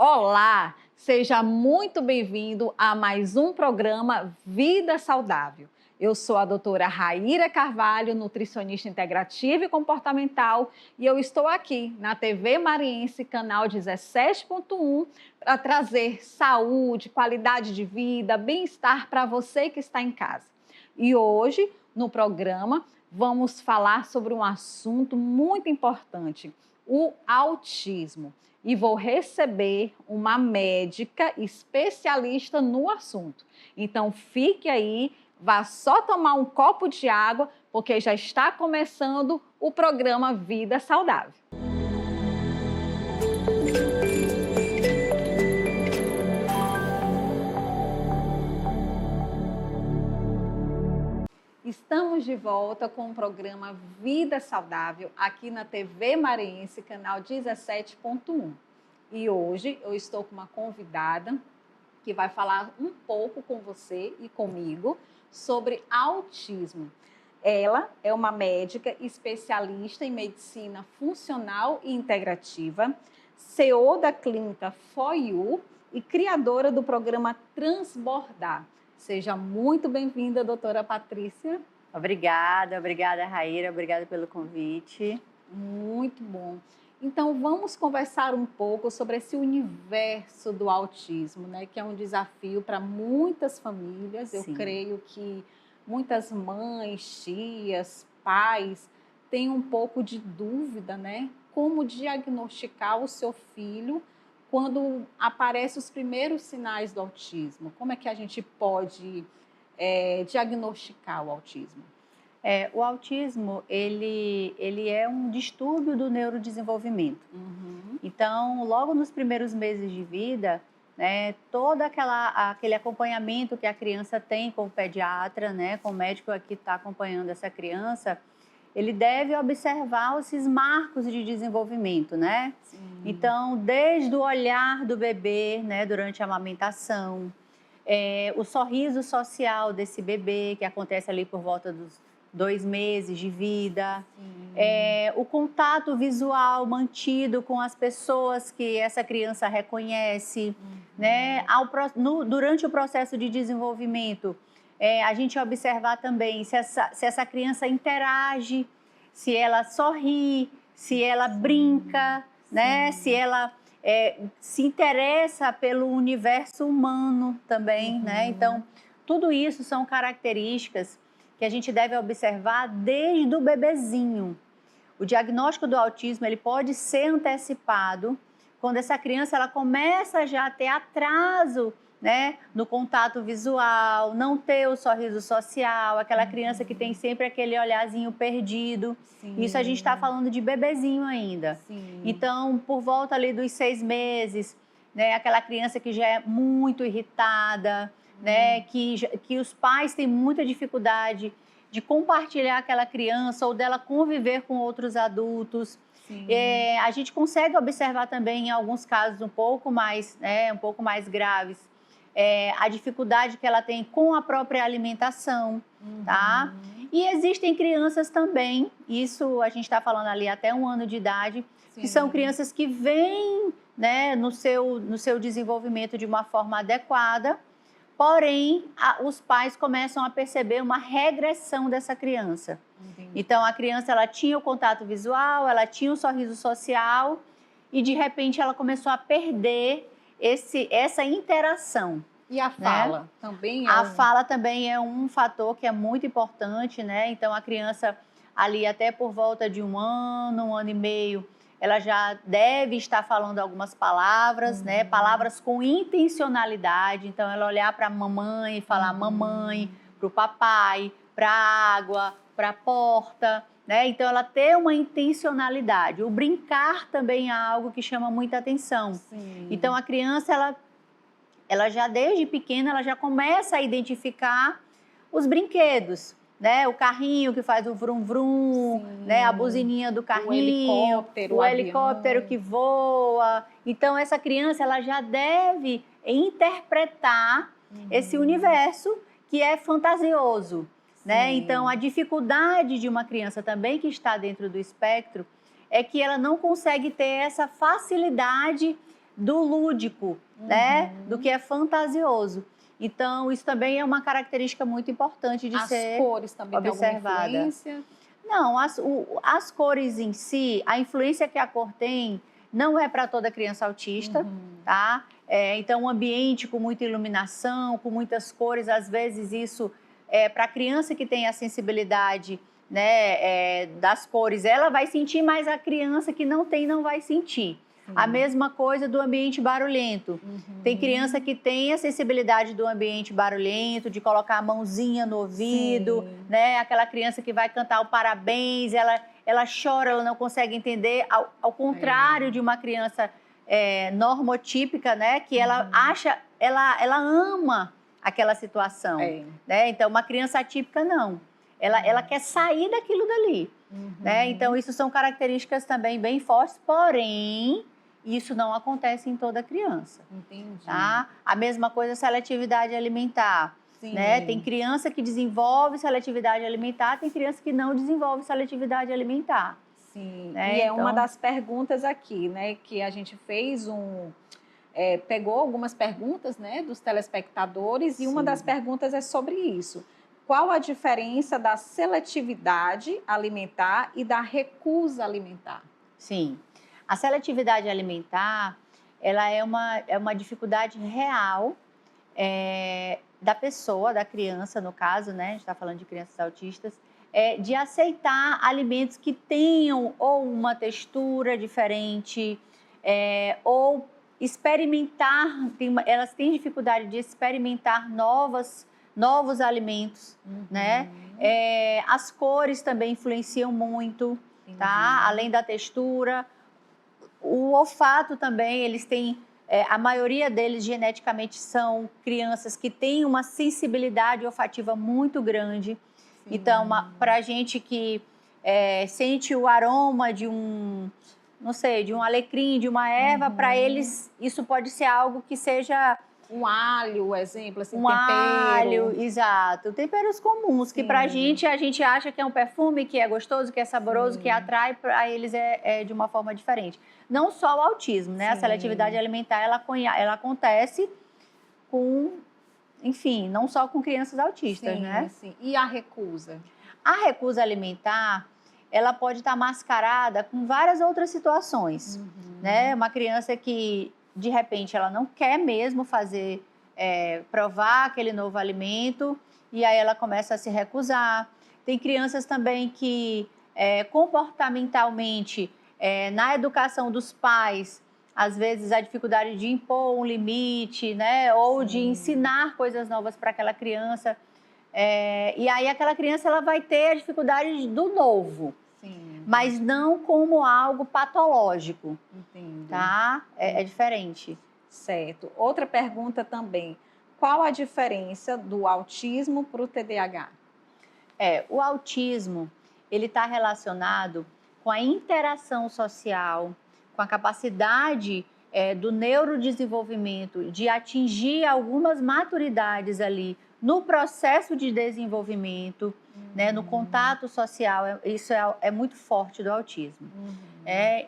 Olá, seja muito bem-vindo a mais um programa Vida Saudável. Eu sou a doutora Raíra Carvalho, nutricionista integrativa e comportamental, e eu estou aqui na TV Mariense, canal 17.1, para trazer saúde, qualidade de vida, bem-estar para você que está em casa. E hoje, no programa, vamos falar sobre um assunto muito importante, o autismo. E vou receber uma médica especialista no assunto. Então, fique aí, vá só tomar um copo de água, porque já está começando o programa Vida Saudável. Estamos de volta com o programa Vida Saudável aqui na TV Mariense, canal 17.1. E hoje eu estou com uma convidada que vai falar um pouco com você e comigo sobre autismo. Ela é uma médica especialista em medicina funcional e integrativa, CEO da clínica For You e criadora do programa Transbordar. Seja muito bem-vinda, doutora Patrícia. Obrigada Raíra, obrigada pelo convite. Muito bom. Então, vamos conversar um pouco sobre esse universo do autismo, né? Que é um desafio para muitas famílias. Sim. Eu creio que muitas mães, tias, pais têm um pouco de dúvida, né? Como diagnosticar o seu filho quando aparecem os primeiros sinais do autismo. Como é que a gente pode diagnosticar o autismo? O autismo, ele é um distúrbio do neurodesenvolvimento. Uhum. Então, logo nos primeiros meses de vida, né, todo aquele acompanhamento que a criança tem com o pediatra, né, com o médico que está acompanhando essa criança, ele deve observar esses marcos de desenvolvimento, né? Sim. Então, desde o olhar do bebê, né, durante a amamentação, o sorriso social desse bebê, que acontece ali por volta dos 2 meses de vida, o contato visual mantido com as pessoas que essa criança reconhece, né? Durante o processo de desenvolvimento, a gente observar também se essa criança interage, se ela sorri, se ela brinca, né? Se ela se interessa pelo universo humano também, né? Então, tudo isso são características que a gente deve observar desde o bebezinho. O diagnóstico do autismo, ele pode ser antecipado quando essa criança ela começa já a ter atraso, né, no contato visual, não ter o sorriso social, aquela criança que tem sempre aquele olharzinho perdido. Sim. Isso a gente está falando de bebezinho ainda. Sim. Então, por volta ali dos 6 meses, né, aquela criança que já é muito irritada, né, que os pais têm muita dificuldade de compartilhar aquela criança ou dela conviver com outros adultos. A gente consegue observar também em alguns casos um pouco mais graves, a dificuldade que ela tem com a própria alimentação, tá? E existem crianças também, isso a gente está falando ali até 1 ano de idade, que são crianças que vêm, né, no seu desenvolvimento de uma forma adequada, porém, os pais começam a perceber uma regressão dessa criança. Entendi. Então, a criança ela tinha o contato visual, ela tinha o sorriso social e, de repente, ela começou a perder essa interação. E a fala, né? Também é A fala também é um fator que é muito importante, né? Então, a criança ali até por volta de 1 ano e meio, ela já deve estar falando algumas palavras, né? Palavras com intencionalidade. Então, ela olhar para a mamãe e falar mamãe, para o papai, para a água, para a porta, né? Então, ela ter uma intencionalidade. O brincar também é algo que chama muita atenção. Sim. Então, a criança, ela já desde pequena, ela já começa a identificar os brinquedos, né? O carrinho que faz o vrum vrum, né? A buzininha do carrinho, o helicóptero que voa. Então, essa criança ela já deve interpretar esse universo que é fantasioso, né? Então, a dificuldade de uma criança também que está dentro do espectro é que ela não consegue ter essa facilidade do lúdico, né? Do que é fantasioso. Então, isso também é uma característica muito importante de ser observada. As cores também têm alguma influência? Não, as cores em si, a influência que a cor tem não é para toda criança autista, tá? Então, um ambiente com muita iluminação, com muitas cores, às vezes isso, para a criança que tem a sensibilidade, né, das cores, ela vai sentir, mas a criança que não tem não vai sentir. A mesma coisa do ambiente barulhento. Tem criança que tem a sensibilidade do ambiente barulhento, de colocar a mãozinha no ouvido, né? Aquela criança que vai cantar o parabéns, ela chora, ela não consegue entender. Ao contrário de uma criança normotípica, né? Que ela acha, ela ama aquela situação. Né? Então, uma criança atípica, não. Ela quer sair daquilo dali. Né? Então, isso são características também bem fortes, porém, isso não acontece em toda criança. Entendi. Tá? A mesma coisa seletividade alimentar. Né? Tem criança que desenvolve seletividade alimentar, tem criança que não desenvolve seletividade alimentar. Sim, né? E então, uma das perguntas aqui, né, que a gente fez pegou algumas perguntas, né, dos telespectadores, e uma das perguntas é sobre isso. Qual a diferença da seletividade alimentar e da recusa alimentar? Sim. A seletividade alimentar, ela é uma dificuldade real da pessoa, da criança, no caso, né? A gente está falando de crianças autistas, de aceitar alimentos que tenham ou uma textura diferente, ou experimentar, elas têm dificuldade de experimentar novos alimentos, né? As cores também influenciam muito, tá? Além da textura. O olfato também, eles têm, a maioria deles geneticamente são crianças que têm uma sensibilidade olfativa muito grande. Então, para a gente que sente o aroma de não sei, de um alecrim, de uma erva, para eles isso pode ser algo que seja... Um alho, exemplo, assim, tempero. Alho, exato. Temperos comuns, que pra gente, a gente acha que é um perfume, que é gostoso, que é saboroso, que atrai, para eles é de uma forma diferente. Não só o autismo, né? A seletividade alimentar, ela acontece com, enfim, não só com crianças autistas, né? Sim. E a recusa? A recusa alimentar, ela pode estar mascarada com várias outras situações, né? Uma criança que, de repente, ela não quer mesmo provar aquele novo alimento, e aí ela começa a se recusar. Tem crianças também que, comportamentalmente, na educação dos pais, às vezes a dificuldade de impor um limite, né? Ou de ensinar coisas novas para aquela criança. E aí aquela criança ela vai ter a dificuldade do novo. Mas não como algo patológico. Entendo. Tá? É diferente. Certo. Outra pergunta também. Qual a diferença do autismo para o TDAH? O autismo, ele está relacionado com a interação social, com a capacidade do neurodesenvolvimento de atingir algumas maturidades ali no processo de desenvolvimento, né, no contato social. Isso é muito forte do autismo.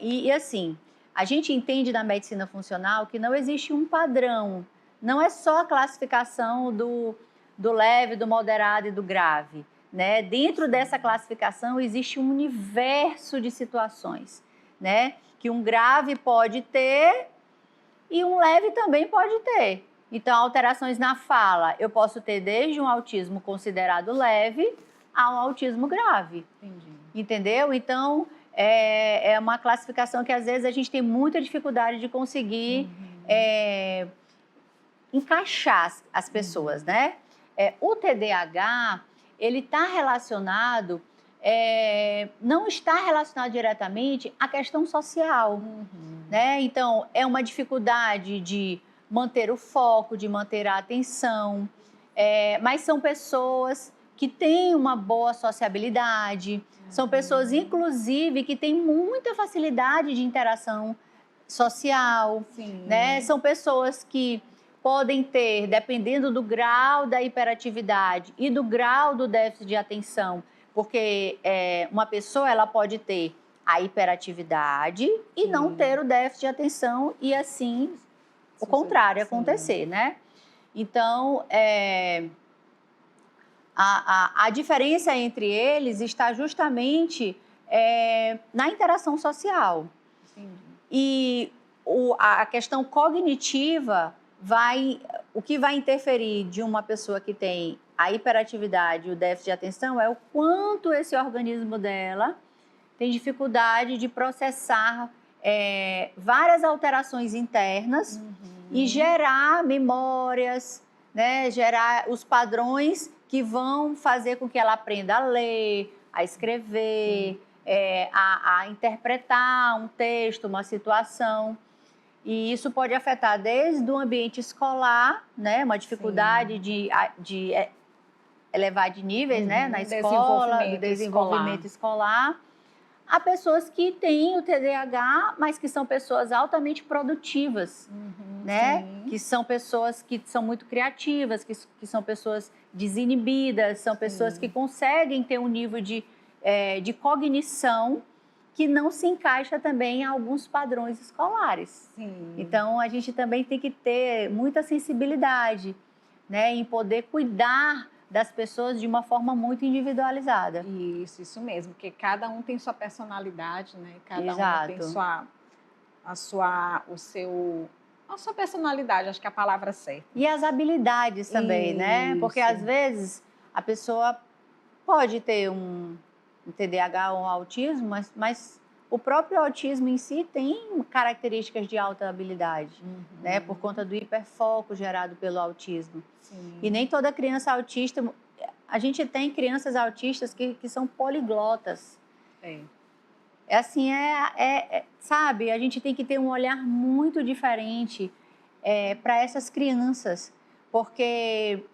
E assim, a gente entende na medicina funcional que não existe um padrão, não é só a classificação do leve, do moderado e do grave, né? Dentro dessa classificação existe um universo de situações, né? Que um grave pode ter e um leve também pode ter. Então, alterações na fala, eu posso ter desde um autismo considerado leve a um autismo grave. Entendi. Entendeu? Então, é uma classificação que às vezes a gente tem muita dificuldade de conseguir encaixar as pessoas, né? O TDAH, ele está relacionado, não está relacionado diretamente à questão social, né? Então, é uma dificuldade de manter o foco, de manter a atenção, mas são pessoas que têm uma boa sociabilidade, são pessoas, inclusive, que têm muita facilidade de interação social, né? São pessoas que podem ter, dependendo do grau da hiperatividade e do grau do déficit de atenção, porque uma pessoa ela pode ter a hiperatividade e não ter o déficit de atenção e, assim, o contrário Sim. acontecer, né? Então, a diferença entre eles está justamente na interação social. Entendi. E a questão cognitiva o que vai interferir de uma pessoa que tem a hiperatividade e o déficit de atenção é o quanto esse organismo dela tem dificuldade de processar várias alterações internas e gerar memórias, né? Gerar os padrões que vão fazer com que ela aprenda a ler, a escrever, a interpretar um texto, uma situação. E isso pode afetar desde o ambiente escolar, né? Uma dificuldade de elevar de níveis, né? Na escola, do desenvolvimento escolar. Há pessoas que têm o TDAH, mas que são pessoas altamente produtivas, né? Sim. Que são pessoas que são muito criativas, que são pessoas desinibidas, são pessoas que conseguem ter um nível de cognição que não se encaixa também em alguns padrões escolares. Sim. Então, a gente também tem que ter muita sensibilidade, né? Em poder cuidar das pessoas de uma forma muito individualizada. Isso mesmo, porque cada um tem sua personalidade, né? Cada Exato. um tem a sua personalidade, acho que é a palavra certa. E as habilidades também, né? Porque às vezes a pessoa pode ter um TDAH ou um autismo, mas o próprio autismo em si tem características de alta habilidade, né? Por conta do hiperfoco gerado pelo autismo. Sim. E nem toda criança autista... A gente tem crianças autistas que são poliglotas. Sabe? A gente tem que ter um olhar muito diferente para essas crianças, porque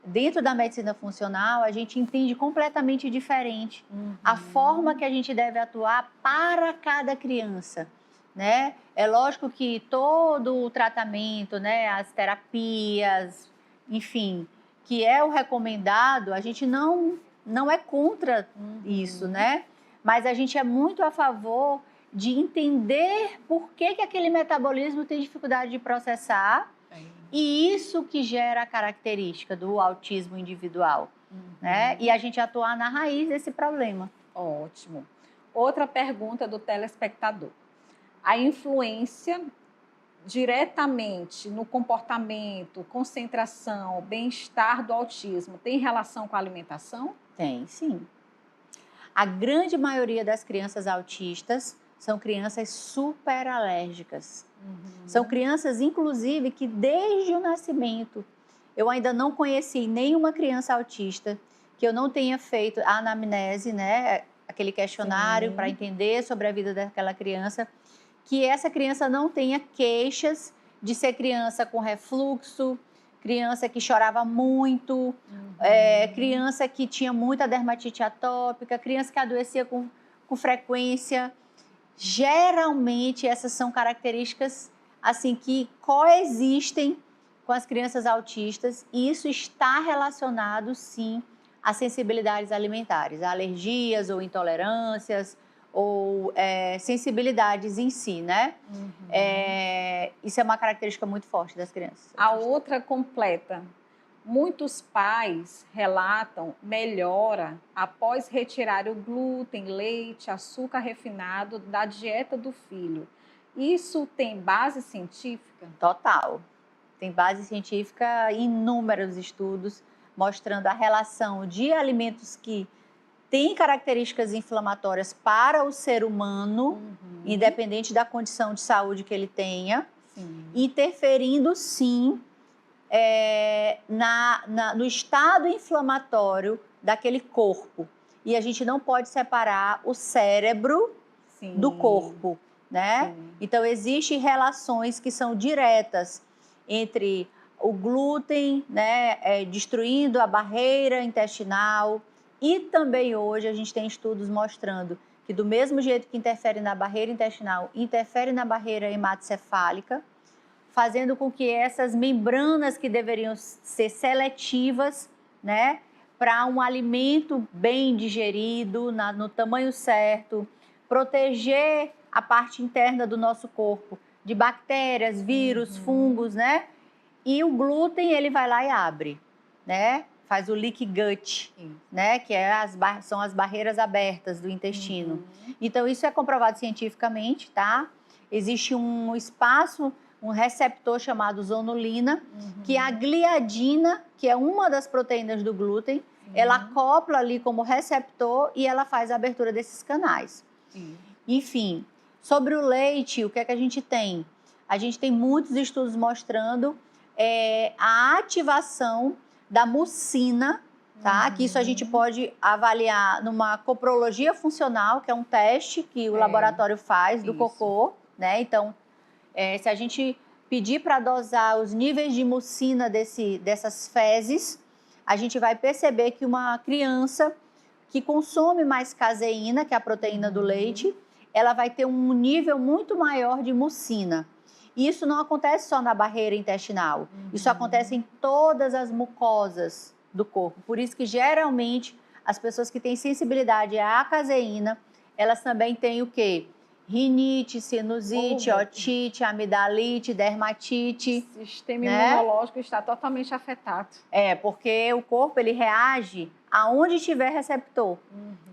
dentro da medicina funcional a gente entende completamente diferente a forma que a gente deve atuar para cada criança, né? É lógico que todo o tratamento, né, as terapias, enfim, que é o recomendado, a gente não é contra isso, né? Mas a gente é muito a favor de entender por que aquele metabolismo tem dificuldade de processar. E isso que gera a característica do autismo individual, né? E a gente atuar na raiz desse problema. Ótimo. Outra pergunta do telespectador. A influência diretamente no comportamento, concentração, bem-estar do autismo tem relação com a alimentação? Tem, sim. A grande maioria das crianças autistas são crianças super alérgicas. São crianças, inclusive, que desde o nascimento, eu ainda não conheci nenhuma criança autista que eu não tenha feito a anamnese, né? Aquele questionário para entender sobre a vida daquela criança, que essa criança não tenha queixas de ser criança com refluxo, criança que chorava muito, criança que tinha muita dermatite atópica, criança que adoecia com frequência. Geralmente, essas são características assim, que coexistem com as crianças autistas e isso está relacionado, sim, a sensibilidades alimentares, a alergias ou intolerâncias ou sensibilidades em si, né? Isso é uma característica muito forte das crianças. A outra completa. Muitos pais relatam melhora após retirar o glúten, leite, açúcar refinado da dieta do filho. Isso tem base científica? Total. Tem base científica em inúmeros estudos mostrando a relação de alimentos que têm características inflamatórias para o ser humano, independente da condição de saúde que ele tenha, interferindo, sim, no estado inflamatório daquele corpo. E a gente não pode separar o cérebro do corpo, né? Então, existem relações que são diretas entre o glúten, né, destruindo a barreira intestinal. E também hoje a gente tem estudos mostrando que do mesmo jeito que interfere na barreira intestinal, interfere na barreira hematocefálica, fazendo com que essas membranas que deveriam ser seletivas, né, para um alimento bem digerido, no tamanho certo, proteger a parte interna do nosso corpo de bactérias, vírus, fungos, né? E o glúten, ele vai lá e abre, né? Faz o leaky gut, né? Que são as barreiras abertas do intestino. Então, isso é comprovado cientificamente, tá? Existe um espaço, um receptor chamado zonulina, que a gliadina, que é uma das proteínas do glúten, ela acopla ali como receptor e ela faz a abertura desses canais. Enfim, sobre o leite, o que é que a gente tem? A gente tem muitos estudos mostrando a ativação da mucina, tá? Que isso a gente pode avaliar numa coprologia funcional, que é um teste que o laboratório faz do cocô, né? Então, se a gente pedir para dosar os níveis de mucina dessas fezes, a gente vai perceber que uma criança que consome mais caseína, que é a proteína do leite, ela vai ter um nível muito maior de mucina. E isso não acontece só na barreira intestinal, isso acontece em todas as mucosas do corpo. Por isso que, geralmente, as pessoas que têm sensibilidade à caseína, elas também têm o quê? Rinite, sinusite, otite, amidalite, dermatite. O sistema imunológico está totalmente afetado. Porque o corpo, ele reage aonde tiver receptor.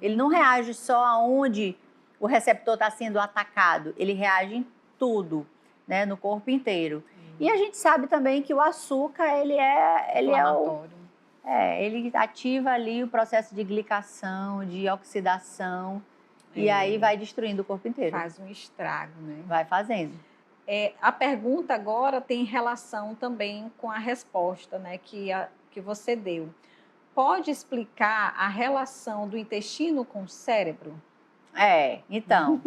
Ele não reage só aonde o receptor está sendo atacado, ele reage em tudo, né, no corpo inteiro. E a gente sabe também que o açúcar, ele ativa ali o processo de glicação, de oxidação, e aí vai destruindo o corpo inteiro. Faz um estrago, né? Vai fazendo. A pergunta agora tem relação também com a resposta, né, que você deu. Pode explicar a relação do intestino com o cérebro? Então.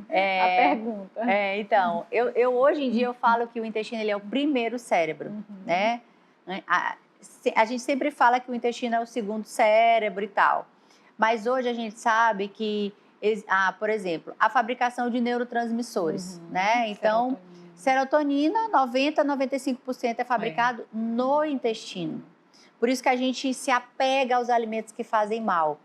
A pergunta. Então, eu hoje em dia eu falo que o intestino, ele é o primeiro cérebro, né? A gente sempre fala que o intestino é o segundo cérebro e tal. Mas hoje a gente sabe que, por exemplo, a fabricação de neurotransmissores, né? Então, serotonina 90, 95% é fabricado no intestino. Por isso que a gente se apega aos alimentos que fazem mal.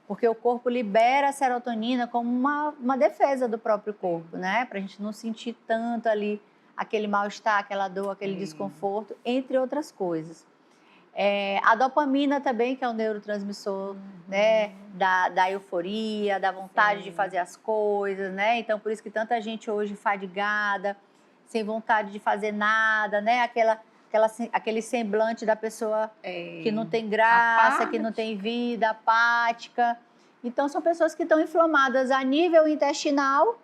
Porque o corpo libera a serotonina como uma defesa do próprio corpo, né? Para a gente não sentir tanto ali aquele mal-estar, aquela dor, aquele desconforto, entre outras coisas. A dopamina também, que é um neurotransmissor, né? Da euforia, da vontade de fazer as coisas, né? Então, por isso que tanta gente hoje fadigada, sem vontade de fazer nada, né? Aquele semblante da pessoa que não tem graça, que não tem vida, apática. Então, são pessoas que estão inflamadas a nível intestinal,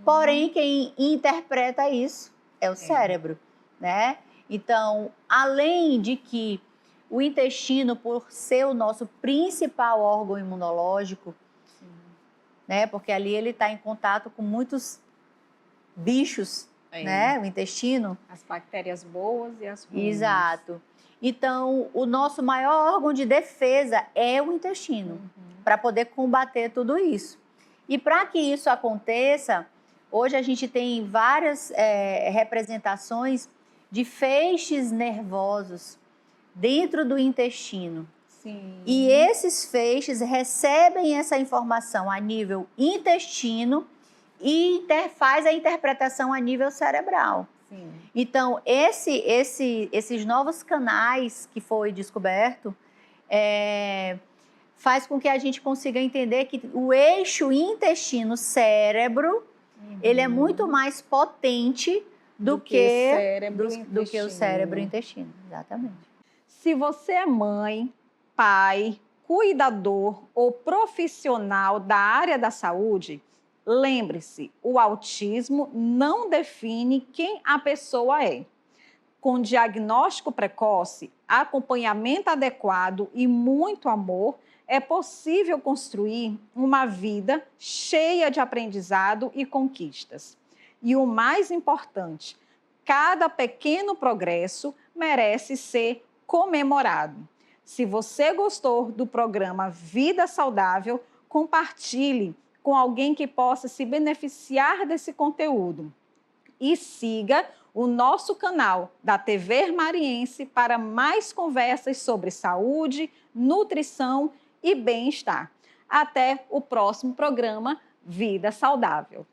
porém, quem interpreta isso é o cérebro, né? Então, além de que o intestino, por ser o nosso principal órgão imunológico, né? Porque ali ele está em contato com muitos bichos, né? O intestino. As bactérias boas e as ruins. Exato. Então, o nosso maior órgão de defesa é o intestino, para poder combater tudo isso. E para que isso aconteça, hoje a gente tem várias representações de feixes nervosos dentro do intestino. E esses feixes recebem essa informação a nível intestino e faz a interpretação a nível cerebral. Então, esses novos canais que foi descoberto faz com que a gente consiga entender que o eixo intestino-cérebro ele é muito mais potente do que o cérebro-intestino. Exatamente. Se você é mãe, pai, cuidador ou profissional da área da saúde, lembre-se, o autismo não define quem a pessoa é. Com diagnóstico precoce, acompanhamento adequado e muito amor, é possível construir uma vida cheia de aprendizado e conquistas. E o mais importante, cada pequeno progresso merece ser comemorado. Se você gostou do programa Vida Saudável, compartilhe com alguém que possa se beneficiar desse conteúdo. E siga o nosso canal da TV Mariense para mais conversas sobre saúde, nutrição e bem-estar. Até o próximo programa Vida Saudável.